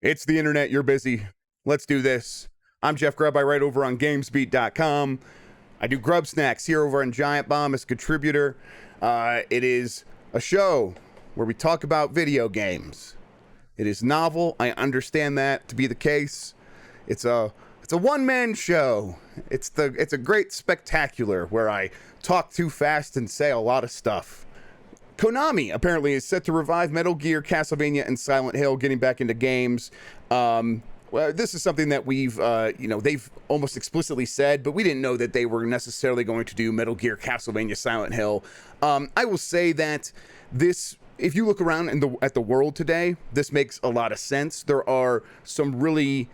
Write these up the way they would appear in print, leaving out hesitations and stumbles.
It's the internet. You're busy. Let's do this. I'm Jeff Grubb. I write over on GamesBeat.com. I do GrubbSnax here over on Giant Bomb as a contributor. It is a show where we talk about video games. It is novel. I understand that to be the case. It's a one-man show. It's a great spectacular where I talk too fast and say a lot of stuff. Konami apparently is set to revive Metal Gear, Castlevania, and Silent Hill, getting back into games. Well, this is something that they've almost explicitly said, but we didn't know that they were necessarily going to do Metal Gear, Castlevania, Silent Hill. I will say that this, if you look around at the world today, this makes a lot of sense. There are some really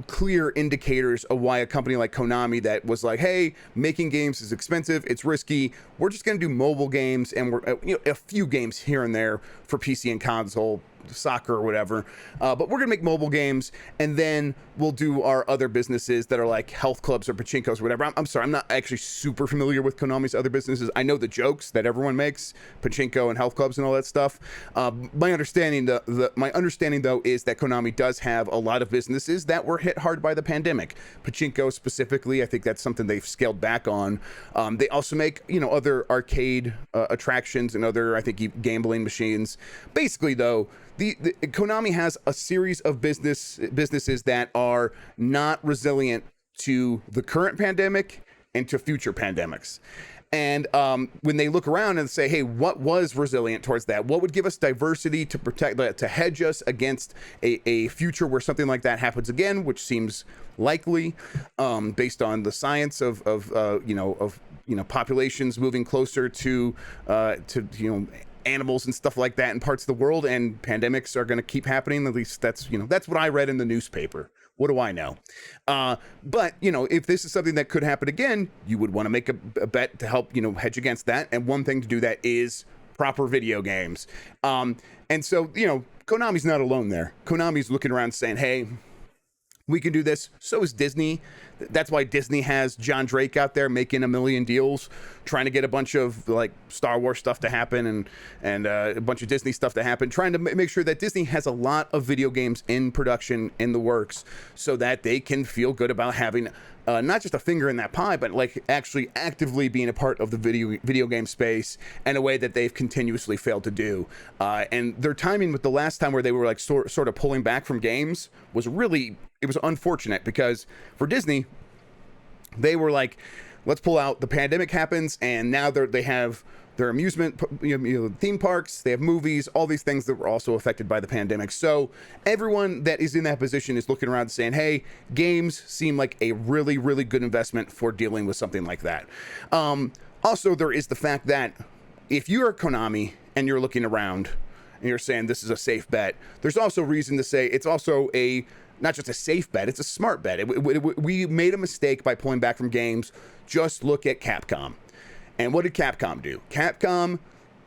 clear indicators of why a company like Konami that was like, hey, making games is expensive, it's risky, we're just going to do mobile games, and we're a few games here and there for PC and console, soccer or whatever, but we're gonna make mobile games, and then we'll do our other businesses that are like health clubs or pachinkos or whatever. I'm sorry, I'm not actually super familiar with Konami's other businesses. I know the jokes that everyone makes, pachinko and health clubs and all that stuff. My understanding though is that Konami does have a lot of businesses that were hit hard by the pandemic. Pachinko specifically, I think that's something they've scaled back on. They also make other arcade attractions and other, I think, gambling machines. Basically though, the Konami has a series of businesses that are not resilient to the current pandemic and to future pandemics. And when they look around and say, hey, what was resilient towards that? What would give us diversity to protect, to hedge us against a future where something like that happens again, which seems likely based on the science of populations moving closer to animals and stuff like that in parts of the world, and pandemics are going to keep happening. At least that's what I read in the newspaper. What do I know? But if this is something that could happen again, you would want to make a bet to help hedge against that. And one thing to do that is proper video games. And so Konami's not alone there. Konami's looking around saying, hey, we can do this. So is Disney. That's why Disney has John Drake out there making a million deals, trying to get a bunch of like Star Wars stuff to happen and a bunch of Disney stuff to happen, trying to make sure that Disney has a lot of video games in production, in the works, so that they can feel good about having not just a finger in that pie, but like actually actively being a part of the video game space in a way that they've continuously failed to do. And their timing with the last time where they were like sort of pulling back from games was it was unfortunate, because for Disney, they were like, let's pull out. The pandemic happens, and now they have their amusement, theme parks, they have movies, all these things that were also affected by the pandemic. So everyone that is in that position is looking around saying, hey, games seem like a really, really good investment for dealing with something like that. Also, there is the fact that if you're Konami and you're looking around and you're saying this is a safe bet, there's also reason to say it's also not just a safe bet, it's a smart bet. We made a mistake by pulling back from games. Just look at Capcom. And what did Capcom do? Capcom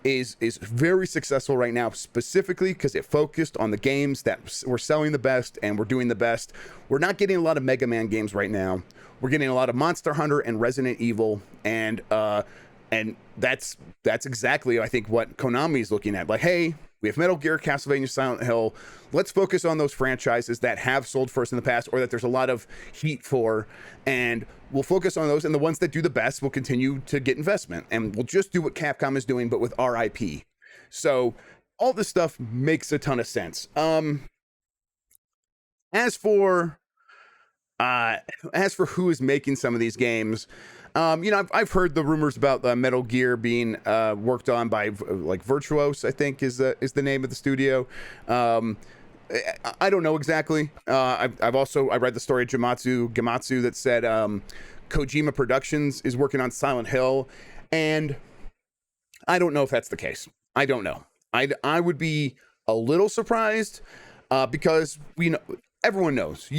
is very successful right now, specifically because it focused on the games that were selling the best and were doing the best. We're not getting a lot of Mega Man games right now. We're getting a lot of Monster Hunter and Resident Evil, and that's exactly, I think, what Konami is looking at. Like, hey, we have Metal Gear, Castlevania, Silent Hill. Let's focus on those franchises that have sold first in the past, or that there's a lot of heat for, and we'll focus on those, and the ones that do the best will continue to get investment, and we'll just do what Capcom is doing, but with our IP. So all this stuff makes a ton of sense. As for who is making some of these games, I've heard the rumors about Metal Gear being worked on by like Virtuos, I think is the name of the studio. I don't know exactly. I read the story of Gamatsu that said Kojima Productions is working on Silent Hill, and I don't know if that's the case. I don't know. I would be a little surprised because everyone knows,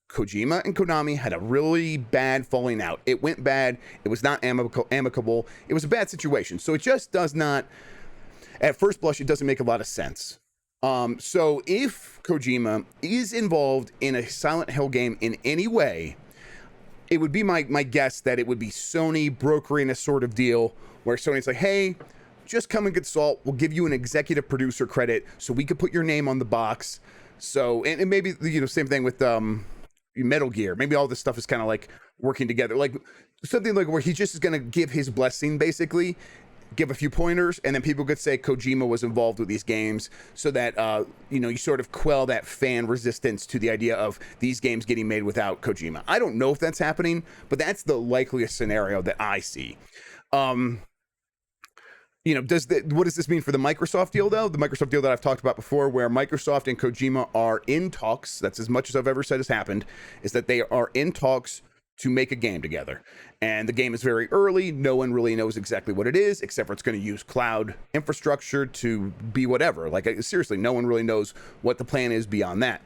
Kojima and Konami had a really bad falling out. It went bad. It was not amicable. It was a bad situation. So it just does not, at first blush, it doesn't make a lot of sense. So if Kojima is involved in a Silent Hill game in any way, it would be my guess that it would be Sony brokering a sort of deal where Sony's like, hey, just come and get Salt. We'll give you an executive producer credit so we could put your name on the box. So, and maybe, you know, same thing with Metal Gear. Maybe all this stuff is kind of like working together, like something like where he just is going to give his blessing, basically give a few pointers, and then people could say Kojima was involved with these games, so that you know, you sort of quell that fan resistance to the idea of these games getting made without Kojima. I don't know if that's happening, but that's the likeliest scenario that I see. You know, what does this mean for the Microsoft deal, though? The Microsoft deal that I've talked about before, where Microsoft and Kojima are in talks, that's as much as I've ever said has happened, is that they are in talks to make a game together. And the game is very early. No one really knows exactly what it is, except for it's going to use cloud infrastructure to be whatever. Like, seriously, no one really knows what the plan is beyond that.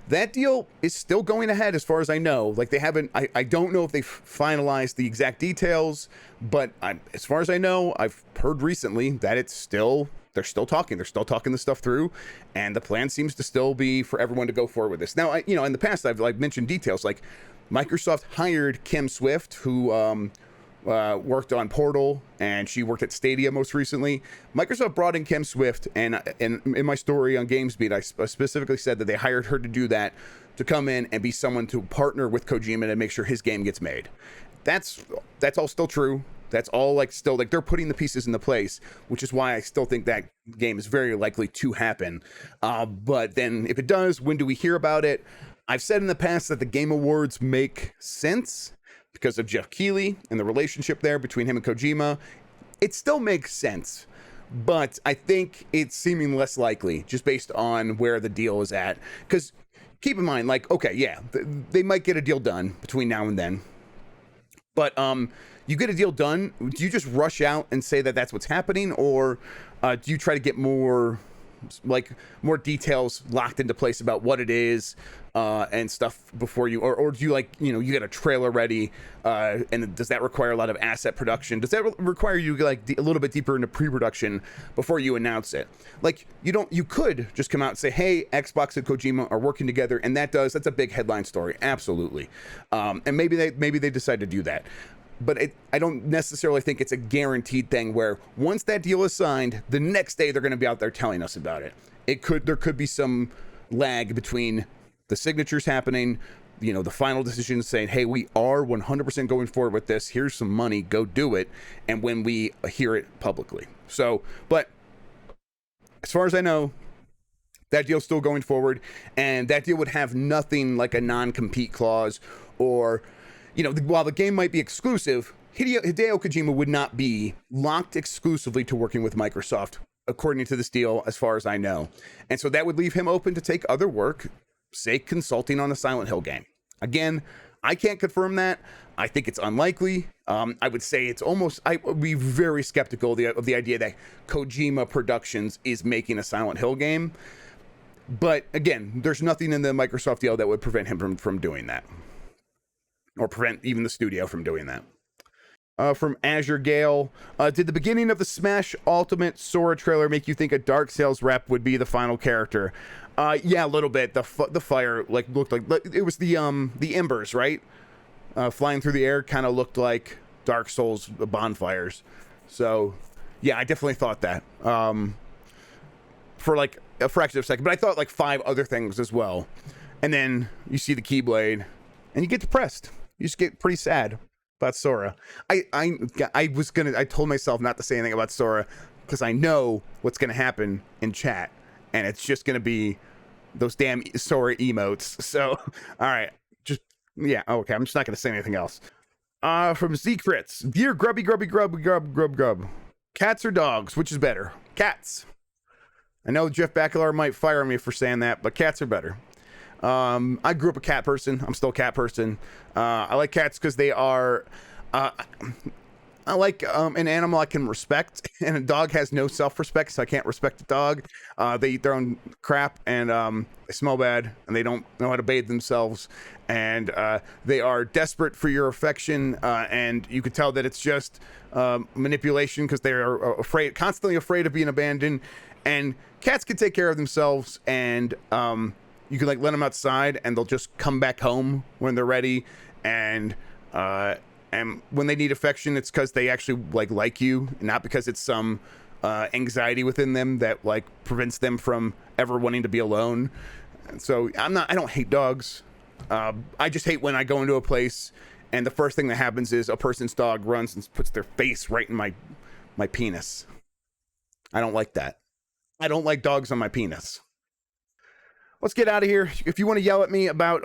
That deal is still going ahead as far as I know. Like, they haven't, I don't know if they've finalized the exact details, but as far as I know, I've heard recently that they're still talking this stuff through, and the plan seems to still be for everyone to go forward with this. Now, you know, in the past, I've like mentioned details, like Microsoft hired Kim Swift, who worked on Portal, and she worked at Stadia most recently. Microsoft brought in Kim Swift, and in my story on GamesBeat, I specifically said that they hired her to do that, to come in and be someone to partner with Kojima to make sure his game gets made. That's all still true. That's all like still like they're putting the pieces into place, which is why I still think that game is very likely to happen. But then if it does, when do we hear about it? I've said in the past that the Game Awards make sense because of Jeff Keighley and the relationship there between him and Kojima. It still makes sense, but I think it's seeming less likely just based on where the deal is at. Because keep in mind, like, okay, yeah, they might get a deal done between now and then, but you get a deal done, do you just rush out and say that that's what's happening, or do you try to get more details locked into place about what it is and stuff before you, or do you, like, you know, you get a trailer ready, and does that require a lot of asset production? Does that require you like a little bit deeper into pre-production before you announce it? Like, you could just come out and say, hey, Xbox and Kojima are working together, and that's a big headline story, absolutely. And maybe they decide to do that. But I don't necessarily think it's a guaranteed thing where once that deal is signed, the next day they're going to be out there telling us about it. There could be some lag between the signatures happening, you know, the final decision saying, hey, we are 100% going forward with this. Here's some money, go do it. And when we hear it publicly. So, but as far as I know, that deal's still going forward, and that deal would have nothing like a non-compete clause, or, you know, while the game might be exclusive, Hideo Kojima would not be locked exclusively to working with Microsoft, according to this deal, as far as I know. And so that would leave him open to take other work, say consulting on a Silent Hill game. Again, I can't confirm that. I think it's unlikely. I would say I would be very skeptical of the idea that Kojima Productions is making a Silent Hill game. But again, there's nothing in the Microsoft deal that would prevent him from doing that, or prevent even the studio from doing that. From Azure Gale, did the beginning of the Smash Ultimate Sora trailer make you think a Dark Souls rep would be the final character? Yeah, a little bit. The fire looked like it was the embers, right? Flying through the air, kind of looked like Dark Souls bonfires. So yeah, I definitely thought that for like a fraction of a second. But I thought like 5 other things as well. And then you see the Keyblade, and you get depressed. You just get pretty sad about Sora. I told myself not to say anything about Sora because I know what's gonna happen in chat, and it's just gonna be those damn Sora emotes. So, all right, yeah, okay. I'm just not gonna say anything else. From Zcrits, dear Grubby, Grubb. Cats or dogs? Which is better? Cats. I know Jeff Bakalar might fire me for saying that, but cats are better. I grew up a cat person. I'm still a cat person. I like cats because they are, I like an animal I can respect, and a dog has no self-respect, so I can't respect a dog. They eat their own crap, and they smell bad, and they don't know how to bathe themselves, and they are desperate for your affection, and you could tell that it's just manipulation because they are constantly afraid of being abandoned. And cats can take care of themselves, and you can like let them outside, and they'll just come back home when they're ready. And when they need affection, it's because they actually like you, not because it's some anxiety within them that like prevents them from ever wanting to be alone. And so I don't hate dogs. I just hate when I go into a place and the first thing that happens is a person's dog runs and puts their face right in my penis. I don't like that. I don't like dogs on my penis. Let's get out of here. If you want to yell at me about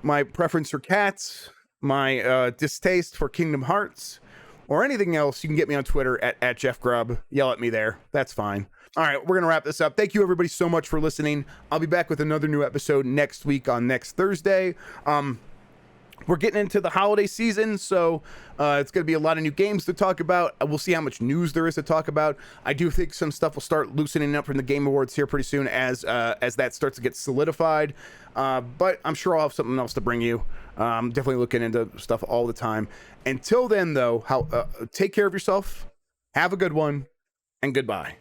my preference for cats, my distaste for Kingdom Hearts, or anything else, you can get me on Twitter at Jeff Grubb. Yell at me there. That's fine. All right, we're going to wrap this up. Thank you, everybody, so much for listening. I'll be back with another new episode next week on next Thursday. We're getting into the holiday season, so it's going to be a lot of new games to talk about. We'll see how much news there is to talk about. I do think some stuff will start loosening up from the Game Awards here pretty soon as that starts to get solidified. But I'm sure I'll have something else to bring you. Definitely looking into stuff all the time. Until then, though, take care of yourself. Have a good one, and goodbye.